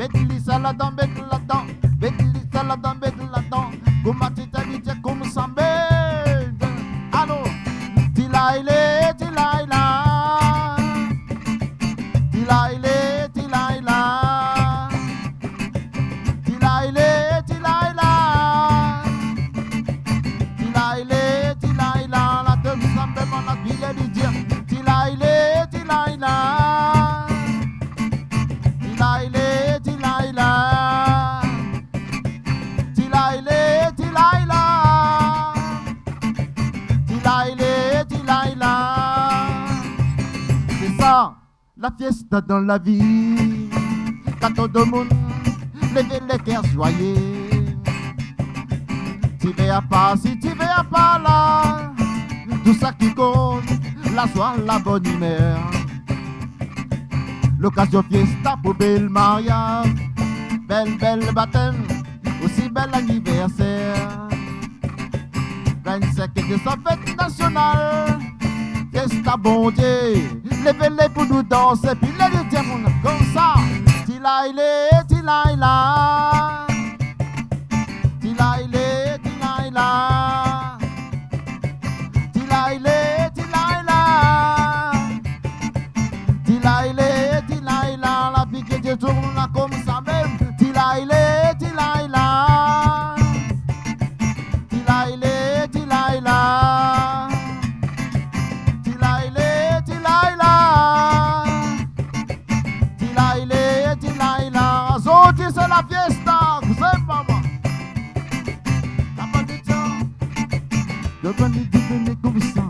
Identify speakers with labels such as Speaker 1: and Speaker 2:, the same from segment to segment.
Speaker 1: Betli saladan, betli ladan, betli saladan, betli ladan. Kuma titanitia, kuma sambe. Allô, tilaile, tilaila. Tilaile, tilaila. Tilaile, tilaila. Tilaile, tilaila. La demi sambe, mon la bille di dire. Tilaile, tilaila. Tilaile, tilaila. Tilaile, tilaila. Tilaile, tilaila. C'est ça, la fiesta dans la vie. Quand tout le monde lève les cœurs joyeux. Tu vas pas si tu vas pas là. Tout ça qui compte, la soirée, la bonne humeur. L'occasion fiesta pour bel mariage, belle baptême, aussi bel anniversaire. 25 décembre, fête nationale, fiesta bon Dieu, levez-les pour nous danser, puis les dire comme ça. Tilaile, tilaila, tilaile, tilaila, tilaile, tilaila, tilaile, tilaila, la vie que Dieu tourne là comme ça même. Tilaile, tilaila, tilaile, tilaila, tilaile, tilaila, tilaile, tilaila. Zoti c'est la fiesta, vous savez pas moi. La bandition, le bandit venait comme ça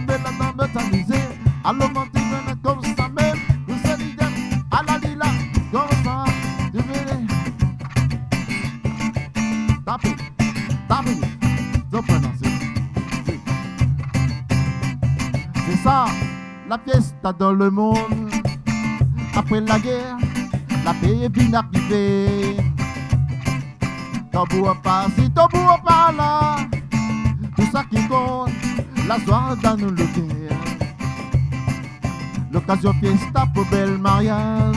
Speaker 1: belle dans le tamisé. Allô, monter venait comme ça même. Vous savez l'idée, à la lila, comme ça, tu venais. Tapez, c'est ça, la fiesta dans le monde. Après la guerre, la paix est bien arrivée. Tambour pas ci, tambour pas là. Tout ça qui compte, la soirée dans le cœur. L'occasion fiesta pour bel mariage,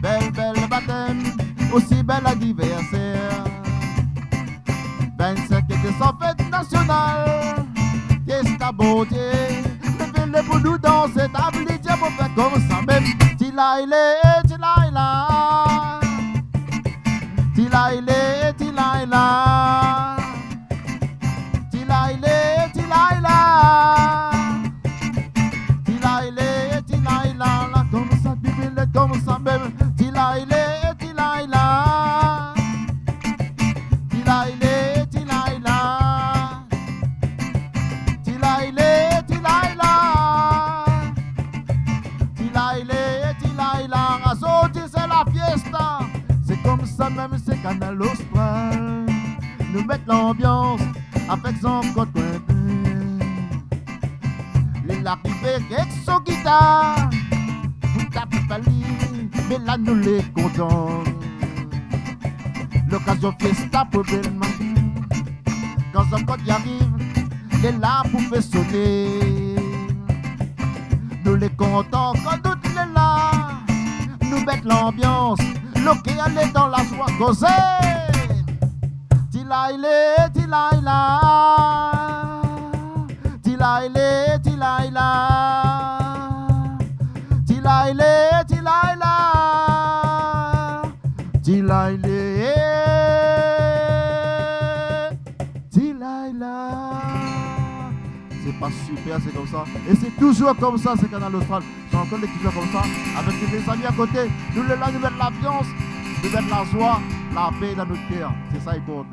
Speaker 1: belle baptême, aussi bel anniversaire. 25 décembre, fête nationale, fiesta bon Dieu, levez-les pour nous danser, tablez Dieu pour faire comme ça même. Tilaile, tilaila, tilaile, tilaila, tilaile, tilaila, tilaile, tilaila, la comme ça, bibile comme ça même. Tilaile, tilaila, tilaile, tilaila, tilaile, tilaila, tilaile, tilaila. Azoti c'est la fiesta, c'est comme ça même, c'est Canal Austral. Nous mettons l'ambiance avec son coton. Il arrive avec son guitare, vous tapez pas lui, mais là nous les contents. L'occasion fiesta pour Belma. Quand son code y arrive, il est là pour faire sonner. Nous les contents quand tout est là. Nous mettons l'ambiance, l'océan est dans la joie causée. Tilaile, tilaila, tilaile, tilaila, tilaile, tilaila, tilaile, tilaila. C'est pas super, c'est comme ça. Et c'est toujours comme ça, c'est Canal Austral. J'ai encore des toujours comme ça, avec des amis à côté. Nous les là, nous mettons l'ambiance, nous mettons la joie, la paix dans notre cœur. C'est ça, il compte.